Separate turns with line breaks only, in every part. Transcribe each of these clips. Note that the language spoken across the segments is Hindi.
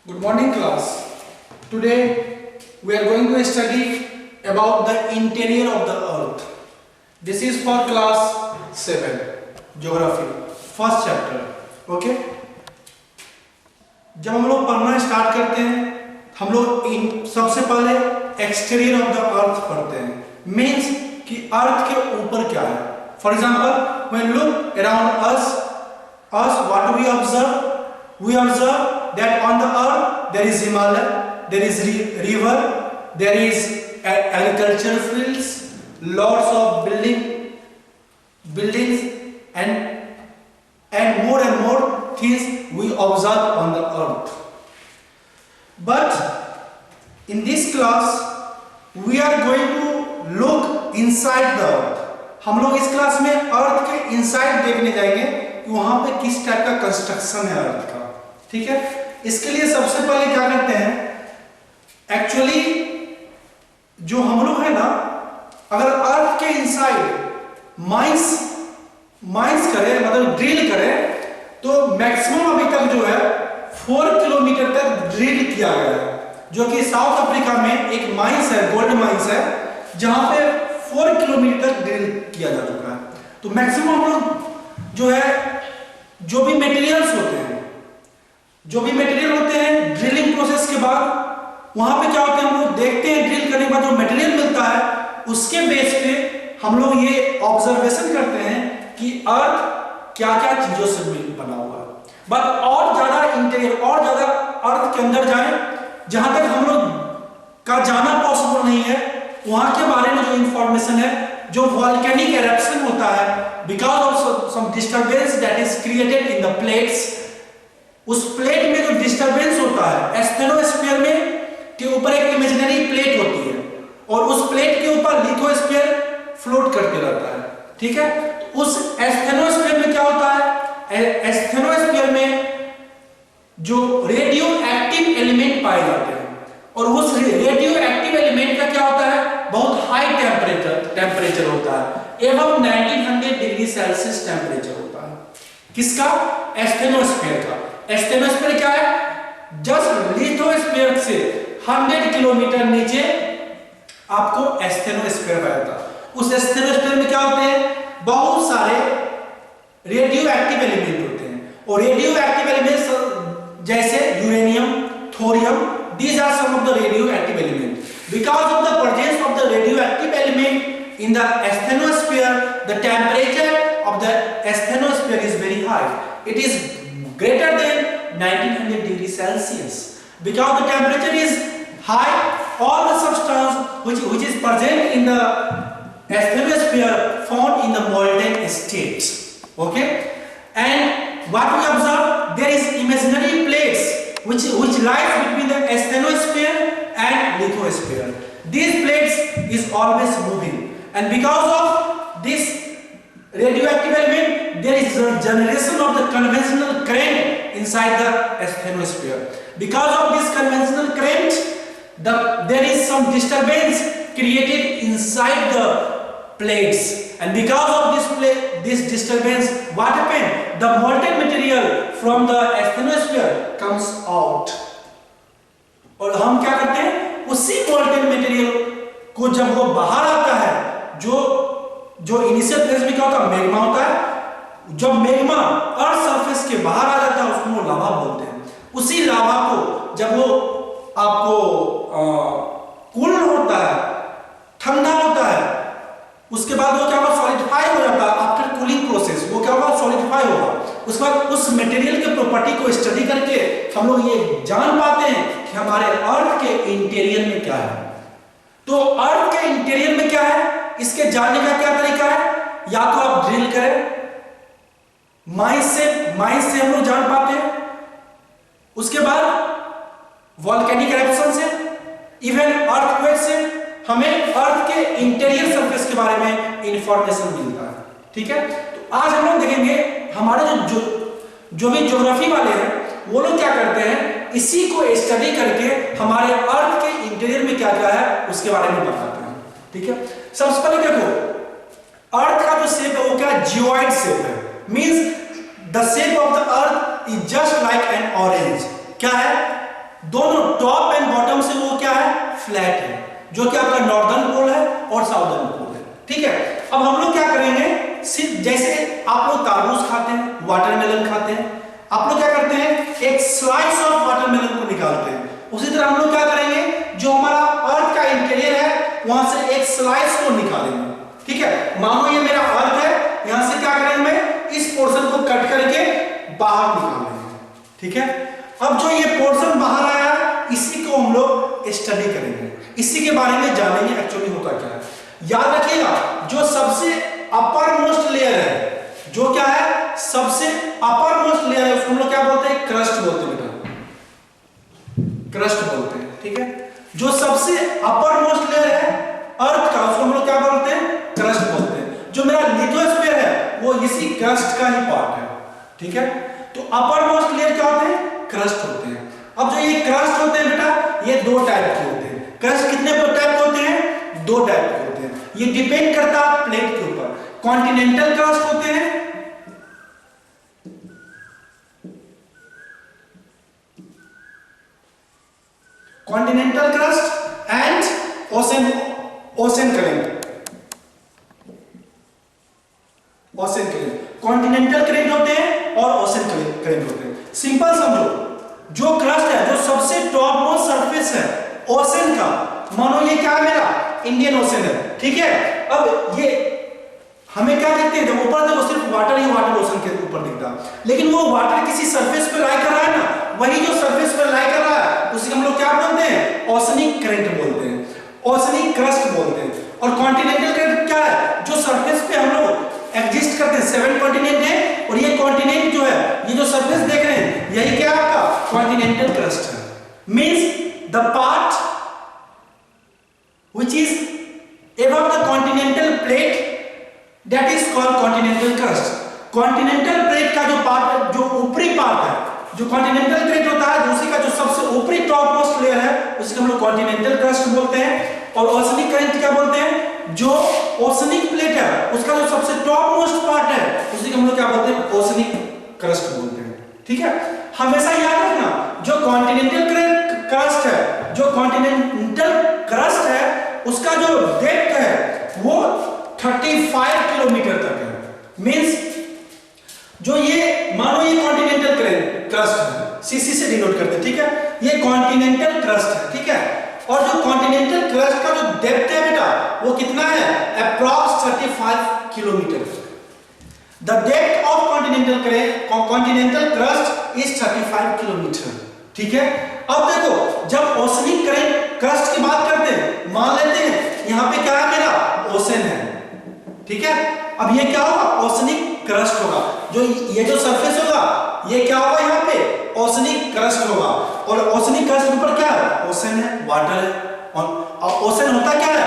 Good morning class. Today we are going to study about the interior of the earth. This is for class 7 geography first chapter. Okay? जब हम लोग पढ़ना स्टार्ट करते हैं हम लोग सबसे पहले एक्सटीरियर ऑफ द अर्थ पढ़ते हैं. मीन्स कि अर्थ के ऊपर क्या है. For example when look around us what do we observe? We observe that on the earth there is Himalaya, there is river, there is agricultural fields, lots of buildings and more things we observe on the earth. But in this class we are going to look inside the earth. हम लोग इस क्लास में अर्थ के इनसाइड देखने जाएंगे कि वहां पे किस टाइप का कंस्ट्रक्शन है अर्थ का. ठीक है. इसके लिए सबसे पहले क्या करते हैं, एक्चुअली जो हम लोग है ना, अगर अर्थ के इनसाइड माइंस करें मतलब ड्रिल करें तो मैक्सिमम अभी तक जो है 4 किलोमीटर तक ड्रिल किया गया है, जो कि साउथ अफ्रीका में एक माइंस है, गोल्ड माइंस है, जहां पे 4 किलोमीटर तक ड्रिल किया जा चुका है. तो मैक्सिमम हम लोग जो है जो भी मटेरियल होते हैं ड्रिलिंग प्रोसेस के बाद वहां पे क्या होता है, हम लोग देखते हैं ड्रिल करने के बाद जो मटेरियल मिलता है उसके बेस पे हम लोग ये ऑब्जर्वेशन करते हैं कि अर्थ क्या क्या चीजों से बना हुआ है. बट और ज्यादा इंटीरियर और ज्यादा अर्थ के अंदर जाए जहां तक हम लोग का जाना पॉसिबल नहीं है, वहां के बारे में जो इंफॉर्मेशन है, जो वॉल्केनिक एरप्शन होता है because of some disturbance that is created in the plates, उस प्लेट में जो डिस्टरबेंस होता है, एस्थेनोस्फीयर में के ऊपर एक इमेजिनरी प्लेट होती है और उस प्लेट के ऊपर लिथोस्फीयर फ्लोट करते रहता है. ठीक है. उस एस्थेनोस्फीयर में क्या होता है, एस्थेनोस्फीयर में जो रेडियो एक्टिव एलिमेंट पाए जाते हैं और उस रेडियो एक्टिव एलिमेंट का क्या होता है, बहुत हाई टेम्परेचर होता है, एवं 1900 डिग्री सेल्सियस टेम्परेचर होता है. किसका? एस्थेनोस्फीयर का. एस्थेनोस्फीयर क्या है, जस्ट लिथोस्फीयर से 100 किलोमीटर नीचे आपको एस्थेनोस्फीयर पाता है. उस एस्थेनोस्फीयर में क्या होते हैं, बहुत सारे रेडियो एक्टिव एलिमेंट होते हैं और रेडियो एक्टिव एलिमेंट्स जैसे uranium, thorium, these are some of the radioactive elements. Because of the presence of the radioactive element in the asthenosphere, the temperature of the asthenosphere is very high. It is greater than 1900 degrees Celsius. Because the temperature is high, all the substance which is present in the asthenosphere found in the molten state. Okay? And what we observe, there is imaginary plates which lies between the asthenosphere and lithosphere. These plates is always moving, and because of this radioactive element there is a generation of the conventional current inside the asthenosphere. Because of this conventional current there is some disturbance created inside the plates, and because of this disturbance what happened, the molten material from the asthenosphere comes out. और हम क्या करते हैं, उसी molten material को जब वो बाहर आता है, जो इनिशियल फेज में क्या होता है, मैग्मा होता है. जब मैग्मा अर्थ सरफेस के बाहर आ जाता है उसको लावा बोलते हैं. उसी लावा को जब वो आपको कूल होता है, ठंडा होता है, उसके बाद वो क्या होगा, सॉलिडिफाई हो जाता है. आफ्टर कूलिंग प्रोसेस वो क्या होगा, सॉलिडिफाई होगा. उसके बाद उस मटेरियल के प्रॉपर्टी को स्टडी करके हम लोग ये जान पाते हैं कि हमारे अर्थ के इंटीरियर में क्या है. तो अर्थ के इंटीरियर में क्या है, इसके जानने का क्या तरीका है, या तो आप ड्रिल करें, माइंस से हम लोग जान पाते हैं. उसके बाद वॉल्केनिक एरप्शन से, इवन अर्थक्वेक से हमें अर्थ के इंटीरियर सरफेस के बारे में इंफॉर्मेशन मिलता है. ठीक है. तो आज हम लोग देखेंगे हमारे जो भी ज्योग्राफी वाले हैं वो लोग क्या करते हैं, इसी को स्टडी करके हमारे अर्थ के इंटीरियर में क्या क्या है उसके बारे में बताते हैं. ठीक है. सबसे पहले देखो, अर्थ का जो शेप है वो क्या, जियोइड शेप है. Means the shape of the earth is just like an orange. क्या है, दोनों टॉप एंड बॉटम से वो क्या है, फ्लैट है, जो कि आपका नॉर्दर्न पोल है और साउदर्न पोल है। ठीक है, अब हम लोग क्या करेंगे, सिर्फ जैसे आप लोग तरबूज खाते हैं, वाटरमेलन खाते हैं, आप लोग क्या करते हैं, एक स्लाइस ऑफ वाटरमेलन को निकालते हैं, उसी तरह हम लोग क्या करेंगे, जो हमारा अर्थ का इंटीरियर है वहां से एक स्लाइस को निकालेंगे। ठीक है, मानो ये मेरा अर्थ है, यहां से क्या करेंगे, मैं इस पोर्शन को कट करके बाहर निकाल लेंगे। ठीक है, अब जो ये पोर्शन बाहर आया इसी को हम लोग स्टडी करेंगे, इसी के बारे में जानेंगे एक्चुअली होता क्या है। याद रखिएगा, जो सबसे अपर मोस्ट लेयर है, जो क्या है, सबसे अपर मोस्ट लेयर है, उसको हम लोग क्या बोलते हैं, क्रस्ट बोलते हैं बेटा, क्रस्ट बोलते हैं। ठीक है, जो सबसे अपर मोस्ट लेयर है अर्थ का, उसको हम लोग क्या बोलते हैं, क्रस्ट बोलते हैं। जो मेरा लिथोस्फीयर है वो इसी क्रस्ट का ही पार्ट है। ठीक है, तो अपर मोस्ट लेयर क्या होते हैं, क्रस्ट होते हैं। अब जो ये क्रस्ट होते हैं बेटा, ये दो टाइप के होते हैं। क्रस्ट कितने टाइप के होते हैं, दो टाइप के होते हैं, ये डिपेंड करता है प्लेट के ऊपर। कॉन्टिनेंटल क्रस्ट होते हैं, continental crust and ocean current, ocean current, continental current होते हैं और ओशन करेंट होते हैं। सिंपल समझो, जो क्रस्ट है, जो सबसे टॉप मोस्ट सरफेस है ओशन का, मानो ये क्या है, मेरा इंडियन ओशन है। ठीक है, अब ये हमें क्या दिखते हैं, जब ऊपर देखो सिर्फ वाटर ही वाटर ओशन के ऊपर दिखता है, लेकिन वो वाटर किसी सरफेस पे लाई कर रहा है ना, वही जो सरफेस पर लाई कर रहा है उसी को हम लोग क्या बोलते हैं, ओशनिक करंट बोलते हैं, ओशनिक क्रस्ट बोलते हैं। और कॉन्टिनेंटल करंट क्या है, जो सरफेस पे हम लोग एग्जिस्ट करते हैं, 7 कॉन्टिनेंट है, और ये कॉन्टिनेंट जो है, ये जो सरफेस देख रहे हैं, यही क्या है आपका कॉन्टिनेंटल क्रस्ट है। Means the part which is above the continental plate that is called continental crust। Continental plate का जो पार्ट, जो ऊपरी पार्ट है, जो कॉन्टिनेंटल प्लेट होता है, उसी का जो सबसे ऊपरी टॉप मोस्ट लेयर है, उसी को हम लोग कॉन्टिनेंटल क्रस्ट बोलते हैं। और ओशनिक करंट क्या बोलते हैं, जो ओशनिक प्लेट है उसका जो सबसे टॉप मोस्ट पार्ट है, उसी को हम लोग क्या बोलते हैं, ओशनिक क्रस्ट बोलते हैं। ठीक है, हमेशा याद रखना, जो कॉन्टिनेंटल क्रस्ट है, जो कॉन्टिनेंटल क्रस्ट है, उसका जो डेप्थ है वो 35 किलोमीटर तक है। मींस जो ये मानो ये कॉन्टिनेंटल क्रस्ट है, सीसी से डिनोट करते हैं। ठीक है, ये कॉन्टिनेंटल क्रस्ट है। ठीक है, और जो कॉन्टिनेंटल क्रस्ट का जो डेप्थ है बेटा, वो कितना है, approx 35 kilometre. The depth of continental crust is 35 kilometre. ठीक है, अब देखो, जब ओशनिक क्रस्ट की बात करते हैं, मान लेते हैं यहाँ पे क्या है, मेरा ओशन है। ठीक है, अब ये क्या होगा, ओशनिक क्रस्ट होगा, जो ये जो सरफेस होगा, ये क्या होगा, यहाँ पे ओशनिक क्रस्ट होगा। और ओशनिक क्रस्ट के ऊपर क्या है, ओशन है, वाटर है। और ओशन होता क्या है,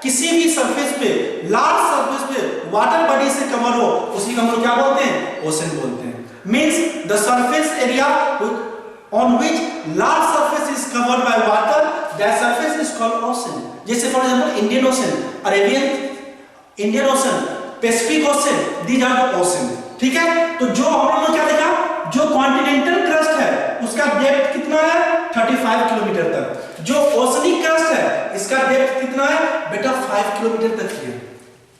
किसी भी सरफेस पे, लार्ज सरफेस पे वाटर बॉडी से कवर हो, उसी को हम लोग क्या बोलते हैं, ओशन बोलते हैं। Means the surface area on which large surface is covered by water, that surface is called ocean। जैसे for example Indian ocean, Arabian Indian ocean, Pacific ocean, these are the ocean। ठीक है, तो जो हम लोगों ने क्या देखा, जो कॉन्टिनेंटल क्रस्ट है उसका डेप्थ कितना है, 35 किलोमीटर तक। जो ओशनिक क्रस्ट है, इसका डेप्थ कितना है बेटा, 5 किलोमीटर तक है।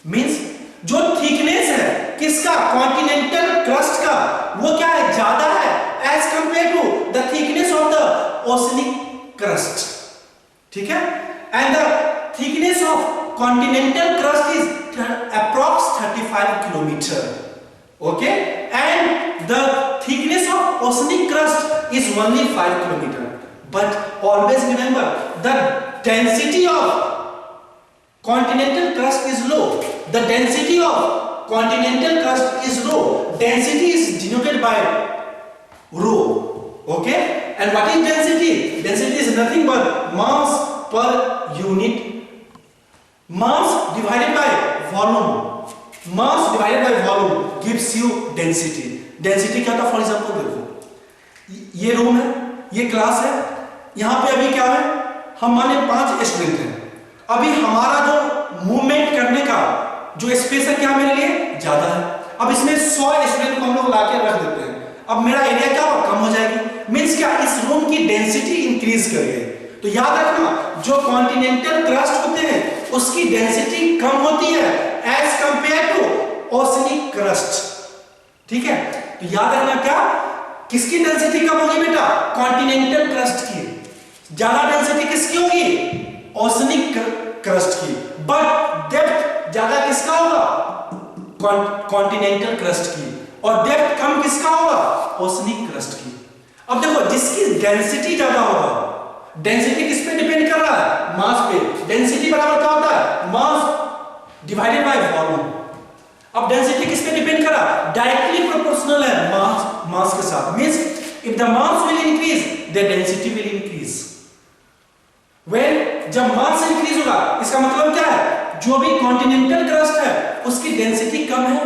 मींस जो थिकनेस है किसका, कॉन्टिनेंटल क्रस्ट का, वो क्या है, ज्यादा है as compare to the thickness of the oceanic crust. ठीक है, and the thickness of continental crust is approx 35 kilometre. Okay, and the thickness of oceanic crust is only 5 kilometre. But always remember, the density of continental crust is low, the density of continental crust is low, density is denoted by rho। Okay, and what is density, density is nothing but mass per unit, mass divided by volume, mass divided by volume gives you density। density क्या था, फॉर एग्जांपल देखो, ये रूम है, ये क्लास है, यहां पे अभी क्या है, हम माने 5 स्टूडेंट हैं, अभी हमारा जो मूवमेंट करने का जो स्पेस है क्या मेरे लिए ज्यादा है। अब इसमें 100 स्टूडेंट को हम लोग लाके रख देते हैं, अब मेरा एरिया क्या कम हो जाएगी। मींस क्या, इस रूम की डेंसिटी इंक्रीज कर गए। तो याद रखना, जो कॉन्टिनेंटल क्रस्ट होते हैं उसकी डेंसिटी कम होती है as compare to oceanic crust. ठीक है, तो याद रखना क्या, किसकी डेंसिटी कम होगी बेटा, कॉन्टिनेंटल क्रस्ट की। ज्यादा डेंसिटी किसकी होगी, ओशनिक क्रस्ट की। बट डेप्थ ज्यादा किसका होगा, कॉन्टिनेंटल क्रस्ट की, और डेप्थ कम किसका होगा, ओशनिक क्रस्ट की। अब देखो, जिसकी डेंसिटी ज्यादा होगा, डेंसिटी किस पे डिपेंड कर रहा है, मास पे। डेंसिटी बराबर क्या होता है, मास डिवाइडेड बाय वॉल्यूम। अब डेंसिटी किस पे डिपेंड कर रहा है, डायरेक्टली प्रोपोर्शनल है मास के साथ। Means if the mass will increase the density will increase. Well जब मास इंक्रीज होगा इसका मतलब क्या है, जो भी कॉन्टिनेंटल क्रस्ट है उसकी डेंसिटी कम है।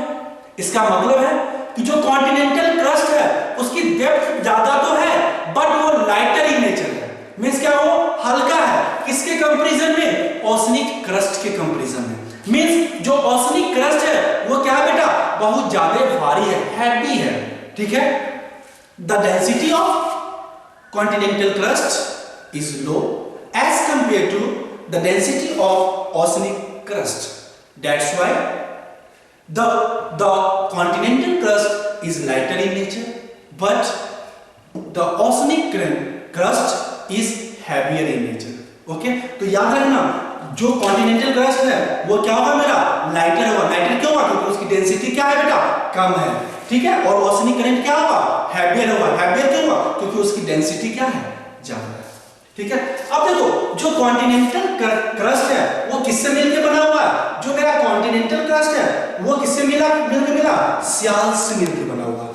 इसका मतलब है कि जो कॉन्टिनेंटल क्रस्ट है उसकी डेप्थ ज्यादा तो है बट वो लाइटर इन नेचर है। मींस क्या, वो हल्का है, किसके कंपैरिजन में, ओशनिक क्रस्ट के कंपैरिजन में। मींस जो ओशनिक क्रस्ट है वो क्या है बेटा, बहुत ज्यादा भारी है, हैवी है। ठीक है, the density of continental crust is low as compared to the density of oceanic crust. That's why the continental crust is lighter in nature, but the oceanic crust is heavier in nature. Okay? तो याद रखना, जो कॉन्टिनेंटल क्रस्ट है वो क्या होगा मेरा, लाइटर होगा। लाइटर क्यों होगा, क्योंकि उसकी डेंसिटी क्या है बेटा, कम है। ठीक है, और ओशनिक करंट क्या होगा, हैवियर होगा। हैवियर क्यों होगा, क्योंकि उसकी डेंसिटी क्या है, ज्यादा है। ठीक है, अब देखो, जो कॉन्टिनेंटल क्रस्ट है वो किससे मिलकर बना हुआ है, जो मेरा कॉन्टिनेंटल क्रस्ट है वो किससे मिला, सियाल से मिलकर बना हुआ।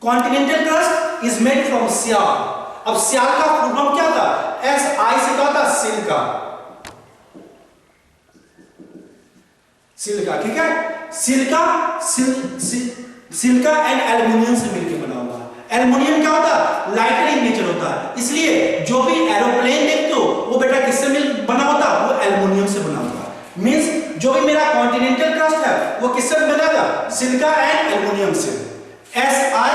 Continental crust is made from sial. अब सियाल का फुल फॉर्म क्या था, SI से क्या था, सिलिका। सिलिका, ठीक है, सिलिका एंड एल्युमिनियम से मिलकर बना हुआ है। एल्युमिनियम क्या होता है, लाइटर इन नेचर होता है, इसलिए जो भी एरोप्लेन देखते हो वो बेटा किससे बना होता है, वो एल्युमिनियम से बना होता है। मींस जो भी मेरा कॉन्टिनेंटल क्रस्ट है वो किससे बनेगा, सिलिका एंड एल्युमिनियम से, SI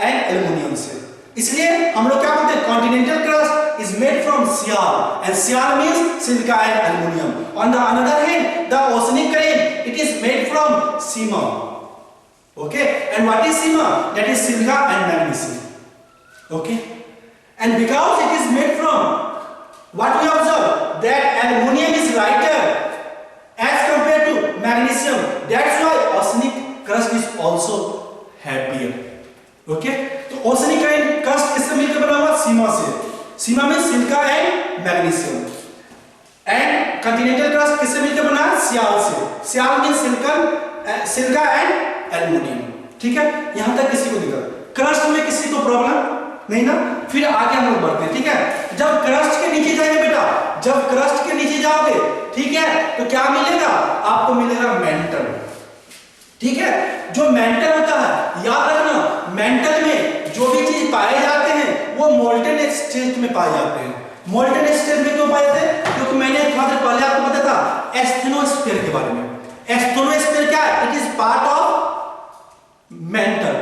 एंड एल्युमिनियम से। इसलिए हम लोग क्या बोलते हैं, continental crust is made from sial and sial means silica and aluminium. On the another hand the oceanic current it is made from sima. Okay, and what is sima? That is silica and magnesium. Okay, and because it is made from, what we observe, that aluminum is lighter as compared to magnesium. That's why oceanic crust is also heavier. Okay, तो oceanic crust किससे मिलकर बना हुआ, सीमा से। सीमा में silica and magnesium. And continental crust किससे मिलकर बना है, सियाल से। सियाल में सिलिका एंड एल्युमिनियम। ठीक है, यहां तक किसी को दिखा, क्रस्ट में किसी को प्रॉब्लम नहीं ना। फिर आगे हम लोग बढ़ते हैं। ठीक है, जब क्रस्ट के नीचे जाएंगे बेटा, जब क्रस्ट के नीचे जाओगे, ठीक है, तो क्या मिलेगा, आपको मिलेगा मेंटल। ठीक है, जो मेंटल होता है, याद रखना, मेंटल में जो भी चीज पाए जाते हैं वो मोल्टन स्टेट में पाए जाते हैं। मोल्टन स्टेट में क्यों पाए जाते हैं, क्योंकि मैंने थोड़ा देर पहले आपको बताया था एस्थेनोस्फीयर के बारे में। एस्थेनोस्फीयर क्या है, it is part of mental.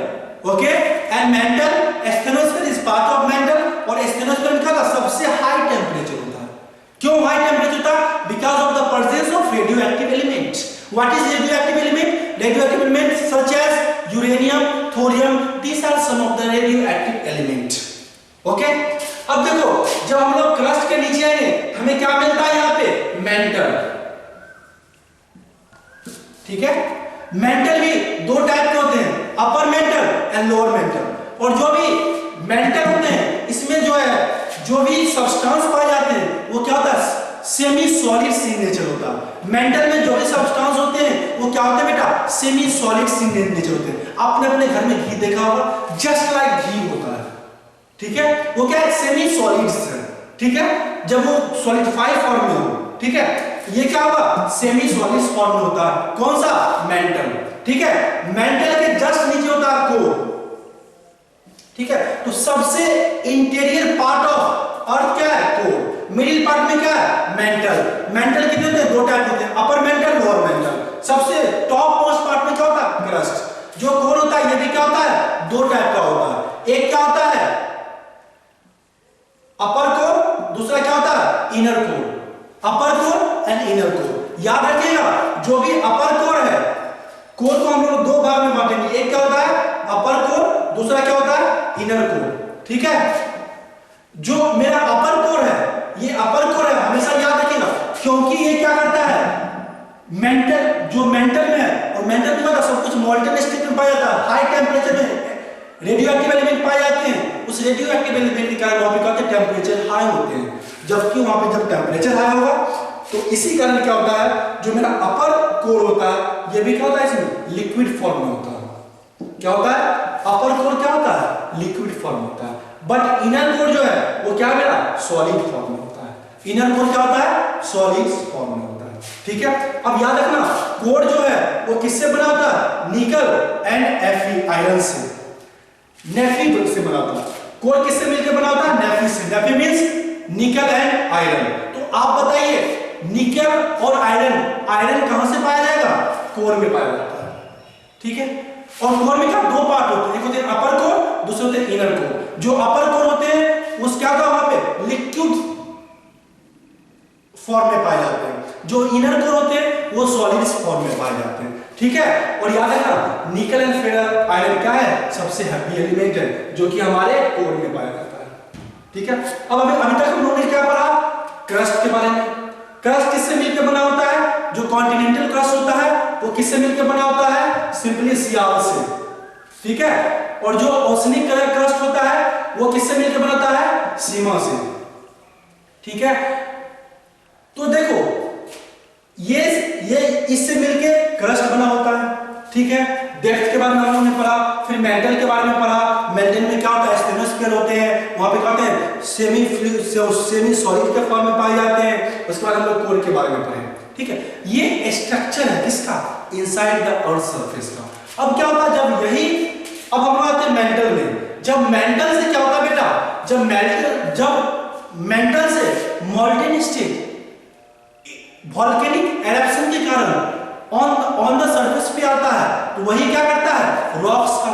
Okay, and mental, asthenosphere is part of mental, और एस्थेनोस्फीयर में क्या होता है, सबसे हाई टेंपरेचर होता है। क्यों हाई टेंपरेचर होता है, because of the presence of radioactive element. What is radioactive element, radioactive element such as uranium, thorium, these are some of the radioactive element. Okay, अब देखो, जब हम लोग क्रस्ट के नीचे आएंगे हमें क्या मिलता है, यहाँ पे मेंटल। ठीक है, मेंटल भी दो टाइप के होते हैं, upper mantle and lower mental. और जो भी मेंटल होते हैं इसमें जो है, जो भी सब्सटेंस पाए जाते हैं वो क्या होता है, सेमी सॉलिड सी नेचर होता है। मेंटल में जो भी सब्सटेंस होते हैं वो क्या होते हैं बेटा, सेमी सॉलिड सी नेचर होते हैं। आपने अपने घर में घी देखा होगा, जस्ट लाइक घी होता है। ठीक है, वो क्या है, सेमी सॉलिड है। ठीक है, जब वो सॉलिडिफाइड फॉर्म में हो, ठीक है, ये क्या होगा, सेमी सॉलिड फॉर्म में होता है। कौन सा, मेंटल। ठीक है, मेंटल के जस्ट नीचे होता है कोर। ठीक है, तो सबसे इंटीरियर पार्ट ऑफ अर्थ क्या है, कोर। मिडिल पार्ट में क्या है, मेंटल। मेंटल कितने होते हैं, दो टाइप होते हैं, अपर मेंटल, लोअर मेंटल। सबसे टॉप मोस्ट पार्ट में क्या होता है, क्रस्ट। जो कोर होता है ये भी क्या होता है, दो टाइप का होता है। एक क्या होता है, अपर कोर, दूसरा क्या होता है inner core, upper core and inner core. याद रखिएगा जो भी अपर कोर है, कोर को हम लोग दो भाग में बांटेंगे, एक क्या होता है अपर कोर, दूसरा क्या होता है इनर कोर। ठीक है, जो मेरा अपर कोर है, ये अपर कोर है, हमेशा याद रखिएगा, क्योंकि ये क्या करता है मेंटल, जो मेंटल में है, और मेंटल में होता सब कुछ मॉल्टन स्टेट में पाया जाता है, हाई टेम्परेचर में रेडियो एक्टिव एलिमेंट पाए जाते हैं, उस रेडियो एक्टिव एलिमेंट के कारण वहां पे क्या होता है टेम्परेचर हाई होते हैं, जबकि वहां पे जब टेम्परेचर हाई होगा तो इसी कारण क्या होता है जो मेरा अपर कोर होता है ये भी क्या होता है इसमें लिक्विड फॉर्म में होता है। क्या होता है अपर कोर क्या होता है लिक्विड फॉर्म होता है, बट इनर कोर जो है वो क्या मेरा सॉलिड फॉर्म में होता है। इनर कोर क्या होता है सॉलिड फॉर्म में होता है। ठीक है, अब याद रखना कोर जो है वो किससे बना होता है निकल एंड Fe आयरन से, नेफी से बना होता है। कोर किससे मिलकर बना होता है नेफी से, नेफी मींस निकल एंड आयरन। तो आप बताइए निकल और आयरन, आयरन कहां से पाया जाएगा कोर में पाया जाता है। ठीक है, और कोर में क्या दो पार्ट होते हैं, एक होते हैं अपर कोर, दूसरे होते हैं इनर कोर। जो अपर कोर होते हैं उस क्या होता है वहां पे लिक्विड फॉर्म में पाए जाते हैं, जो इनर कोर होते हैं वो सॉलिड फॉर्म में पाए जाते हैं। ठीक है, और याद रखना निकल एंड फेरस आयरन क्या है सबसे हैवी एलिमेंट है जो कि हमारे कोर में पाया जाता है। ठीक है, अब अभी तक हम लोगों ने क्या पढ़ा क्रस्ट के बारे में। क्रस्ट किससे मिलकर बना होता है, जो कॉन्टिनेंटल क्रस्ट होता है वो किससे मिलकर बना होता है सिंपली सियाल से। ठीक है, और जो ओशनिक क्रस्ट होता है वो किससे मिलकर बना होता है सीमा से। ठीक है, तो देखो ये इससे मिलके क्रस्ट बना होता है। ठीक है, डेप्थ के बारे में हम लोगों ने पढ़ा, फिर मेंटल के बारे में पढ़ा। मेंटल में क्या होता है स्टेनोस्फीयर होते हैं, वहां पे क्या होते हैं सेमी सॉलिड के फॉर्म में पाए जाते हैं। उसके बाद हम लोग कोर के बारे में पढ़े। ठीक है, ये स्ट्रक्चर है किसका इनसाइड द अर्थ सरफेस का। अब क्या होता है जब यही, अब हम आते हैं मेंटल में। जब मेंटल से क्या होता है बेटा, जब मेंटल से मॉल्टेन स्टेट वॉल्केनिक एरप्शन के कारण ऑन द सरफेस पे आता है, तो वही क्या करता है रॉक्स का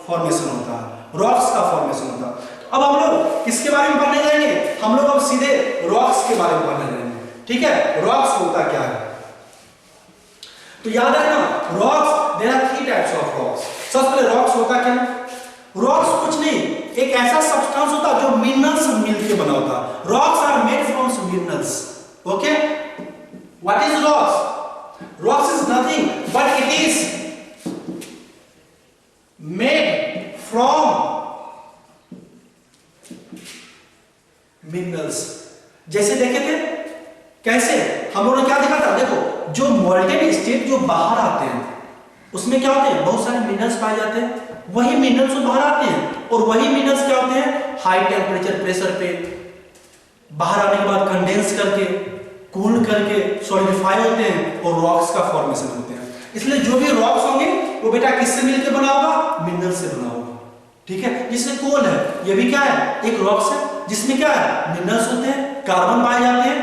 फॉर्मेशन होता है, रॉक्स का फॉर्मेशन होता है। अब हम लोग किसके बारे में पढ़ने जाएंगे, हम लोग अब सीधे रॉक्स के बारे में पढ़ने जाएंगे। ठीक है, रॉक्स होता क्या है तो याद रखना rocks there are 3 types of rocks. सबसे पहले रॉक्स होता क्या, रॉक्स कुछ नहीं एक ऐसा सब्सटेंस होता है जो मिनरल्स मिलकर बना होता है। Rocks are made from minerals. Okay, what is rocks? Rocks is nothing but it is made from minerals। जैसे देखे थे कैसे हम लोगों ने क्या देखा था, देखो जो मॉल्टेन स्टेट जो बाहर आते हैं उसमें क्या होते हैं बहुत सारे मिनरल्स पाए जाते हैं, वही मिनरल्स जो बाहर आते हैं और वही मिनरल्स क्या होते हैं हाई टेम्परेचर प्रेशर पे बाहर आने के बाद कंडेंस करके कूल करके सॉलिडिफाई होते हैं और रॉक्स का फॉर्मेशन होते हैं। इसलिए जो भी रॉक्स होंगे वो बेटा किससे मिलकर बना होगा मिनरल से बना होगा। ठीक है, जिसमें कोल है ये भी क्या है एक रॉक्स है जिसमें क्या है मिनरल्स होते हैं, कार्बन पाए जाते हैं।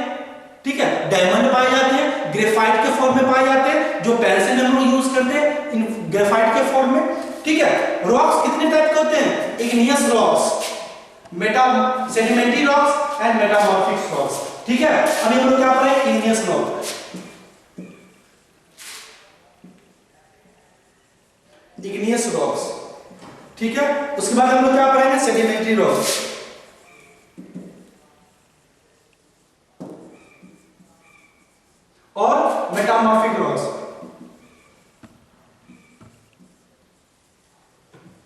ठीक है, डायमंड पाए जाते हैं, ग्रेफाइट के फॉर्म में पाए जाते हैं, जो पेंसिल हम लोग यूज करते हैं इन ग्रेफाइट के फॉर्म में। ठीक है, रॉक्स कितने टाइप के होते हैं igneous rocks, sedimentary rocks and metamorphic rocks. ठीक है, अभी हम लोग क्या पढ़े इग्नियस रॉक, इग्नियस रॉक्स। ठीक है, उसके बाद हम लोग क्या पढ़ेंगे सेडिमेंट्री रॉक्स और metamorphic rocks.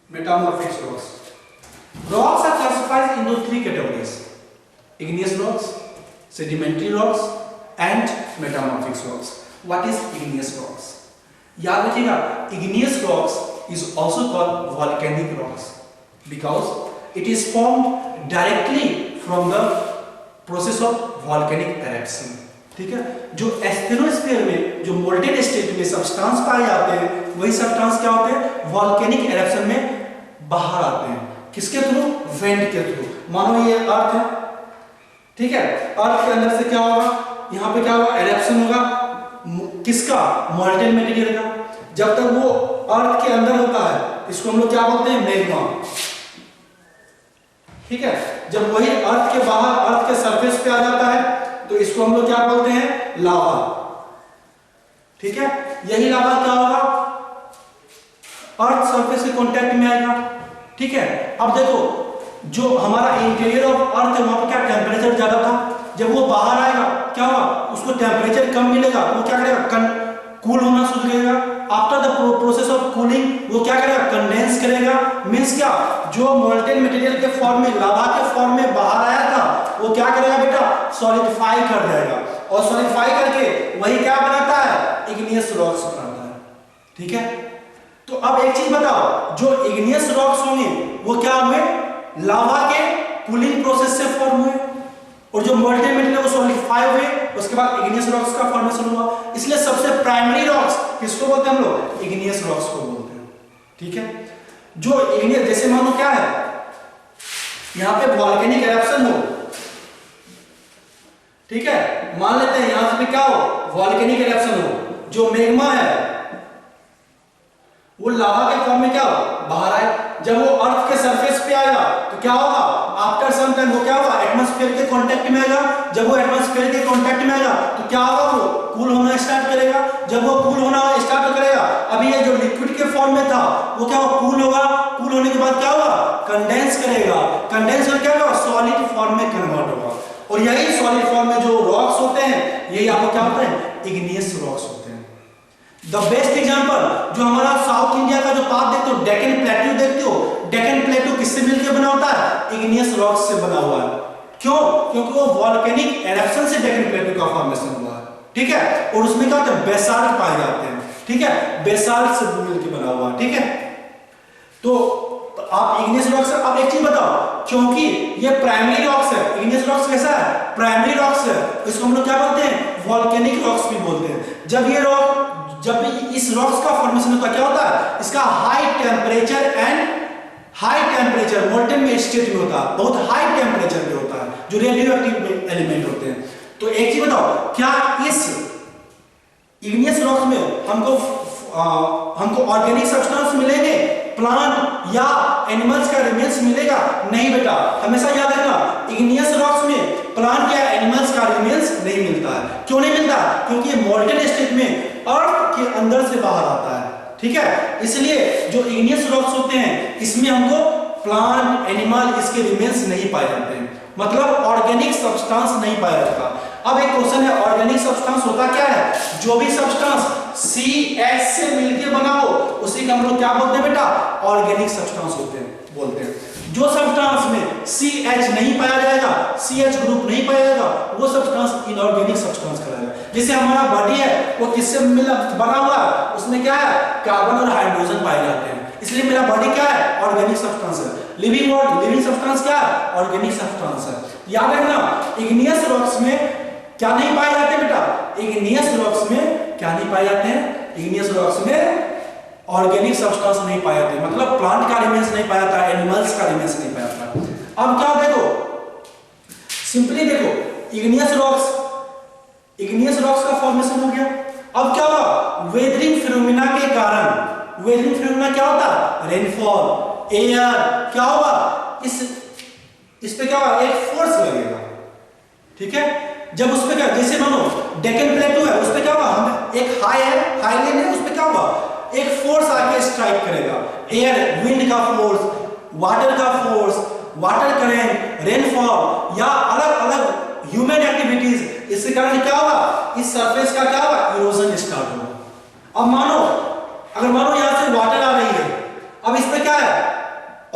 Metamorphic rocks, rocks are classified into 3 categories: igneous rocks, sedimentary rocks and metamorphic rocks. What is igneous rocks? याद रखिएगा igneous rocks is also called volcanic rocks because it is formed directly from the process of volcanic eruption. ठीक है, जो एस्थेनोस्फीयर में जो मोल्टेन स्टेट में सब्सटेंस पाए जाते हैं वही सब्सटेंस क्या होते हैं वॉल्केनिक एरप्शन में बाहर आते हैं। किसके थ्रू वेंट के थ्रू। मानो ये अर्थ है, ठीक है, अर्थ के अंदर से क्या होगा यहाँ पे क्या होगा एरप्शन होगा किसका मॉल्टेन मटेरियल का। जब तक वो अर्थ के अंदर होता है इसको हम लोग क्या बोलते हैं मैग्मा। ठीक है, जब वही अर्थ के बाहर, अर्थ के सरफेस पे आ जाता है तो इसको हम लोग क्या बोलते हैं? लावा। ठीक है, यही लावा क्या होगा? अर्थ सरफेस के कांटेक्ट में आएगा। ठीक है, अब देखो जो हमारा इंटीरियर ऑफ अर्थ है वहां पर क्या टेम्परेचर ज्यादा था, जब वो बाहर आएगा क्या होगा? उसको टेम्परेचर कम मिलेगा, वो क्या करेगा? कूल होना शुरू करेगा। After the process of cooling वो क्या करेगा? कंडेंस करेगा। मींस क्या? जो मोल्टेन मटेरियल के फॉर्म में, लावा के फॉर्म में बाहर आया था वो क्या करेगा बेटा? सॉलिडिफाई कर जाएगा, और सॉलिडिफाई करके वही क्या बनाता है? इग्नियस रॉक्स बनाता है। ठीक है, तो अब एक चीज बताओ, जो इग्नियस रॉक्स होंगे वो क्या हुए? लावा के कूलिंग प्रोसेस से फॉर्म हुए, और जो मोल्टेन मटेरियल वो सॉलिडिफाई हुए, उसके बाद इग्नियस रॉक्स का फॉर्मेशन हुआ। इसलिए सबसे प्राइमरी रॉक्स किसको बोलते हैं हम लोग? इग्नियस रॉक्स को बोलते हैं। ठीक है, जो इग्नियस, जैसे मानो क्या है, यहां पे वोल्केनिक एरप्शन हो, ठीक है, मान लेते हैं यहां पे क्या हो? वोल्केनिक एरप्शन हो, जो मैग्मा है वो लावा के फॉर्म में क्या हो? बाहर आए। जब वो अर्थ के सरफेस पे आएगा तो क्या होगा? आफ्टर सम टाइम वो क्या होगा? एटमॉस्फेयर के कांटेक्ट में आएगा। जब वो एटमॉस्फेयर के कांटेक्ट में आएगा तो क्या होगा? वो कूल होना स्टार्ट करेगा। जब वो कूल होना स्टार्ट करेगा, अभी ये जो लिक्विड के फॉर्म में था वो क्या होगा? कूल होगा। कूल होने के बाद क्या होगा? कंडेंस करेगा। कंडेंस होकर क्या होगा? सॉलिड फॉर्म में कन्वर्ट होगा। और यही सॉलिड फॉर्म में जो रॉक्स होते हैं, यही आपको क्या होते हैं? इग्नियस रॉक्स होते हैं। द बेस्ट एग्जांपल जो हमारा साउथ इंडिया का जो पार्ट देखते हो, डेक्कन प्लेटू देखते हो, डेक्कन प्लेटू किससे मिलकर बना होता है? इग्नियस रॉक्स से बना हुआ है। क्यों? क्योंकि वो वोल्केनिक एरप्शन से डेक्कन प्लेटू का फॉर्मेशन हुआ है। ठीक है, और उसमें क्या होता है? बेसाल्ट पाए जाते हैं। ठीक है, बेसाल्ट से मिलकर बना हुआ है। ठीक है, तो आप इग्नियस रॉक्स, अब एक चीज बताओ, क्योंकि ये प्राइमरी रॉक्स है, इग्नियस रॉक्स कैसा है? प्राइमरी रॉक्स है, इसको हम लोग क्या बोलते हैं? वोल्केनिक रॉक्स भी बोलते हैं। जब इस रॉक्स का फॉर्मेशन होता है क्या होता है? इसका हाई टेम्परेचर मोल्टेन में स्टेट में होता है, बहुत हाई टेम्परेचर में होता है, जो रेडियो एक्टिव एलिमेंट होते हैं। तो एक चीज बताओ, क्या इस इग्नियस रॉक्स में हमको ऑर्गेनिक सब्सटेंस मिलेंगे? प्लांट या एनिमल्स का रिमेन्स मिलेगा? नहीं बेटा, हमेशा याद रखना, इग्नियस रॉक्स में प्लांट या एनिमल्स का रिमेन्स नहीं मिलता है। क्यों नहीं मिलता? क्योंकि ये मोल्टेन स्टेट में अर्थ के अंदर से बाहर आता है। ठीक है, इसलिए जो इग्नियस रॉक्स होते हैं इसमें हमको प्लांट, एनिमल, इसके रिमेन्स नहीं पाए जाते हैं, मतलब ऑर्गेनिक सब्सटेंस नहीं पाया जाता। अब एक क्वेश्चन है, ऑर्गेनिक सब्सटेंस होता क्या है? जो भी सब्सटेंस CH से मिलकर बना हो उसी का हम लोग क्या बोलते हैं बेटा? ऑर्गेनिक सब्सटेंस बोलते हैं। जो सब्सटेंस में CH नहीं पाया जाएगा, CH ग्रुप नहीं पाया जाएगा, वो सब्सटेंस इनऑर्गेनिक सब्सटेंस कहलाएगा। जैसे हमारा बॉडी है वो किससे बना हुआ है? उसमें क्या है? कार्बन और हाइड्रोजन पाए जाते हैं, इसलिए मेरा बॉडी क्या है? ऑर्गेनिक सब्सटेंस है। लिविंग सब्सटेंस क्या है? ऑर्गेनिक सब्सटेंस है। याद रखना, इग्नियस रॉक्स में क्या नहीं पाए जाते बेटा? इग्नियस रॉक्स में क्या नहीं पाए जाते हैं? इग्नियस रॉक्स में ऑर्गेनिक सब्सटेंस नहीं पाए जाते, मतलब प्लांट का रिमेन्स नहीं पाया जाता, एनिमल्स का रिमेन्स नहीं पाया जाता। अब क्या देखो, सिंपली देखो, इग्नियस रॉक्स का फॉर्मेशन हो गया। अब क्या होगा? वेदरिंग फिनोमेना के कारण, वेदरिंग फिनोमेना क्या होता है? रेनफॉल, एयर, क्या होगा? इस पे क्या होगा? एक फोर्स लगेगा। ठीक है, जब उस पे क्या, जैसे मानो डेक्कन प्लेटू है, उस पे क्या होगा? हम एक हाई लैंड है, उस पे क्या होगा? एक फोर्स आके स्ट्राइक करेगा। एयर, विंड का फोर्स, वाटर का फोर्स, वाटर करंट, रेनफॉल या अलग अलग ह्यूमन एक्टिविटीज, इसके कारण क्या होगा? इस सरफेस का क्या होगा? इरोजन स्टार्ट होगा। अब मानो, अगर मानो यहां से वाटर आ रही है, अब इस पे क्या है?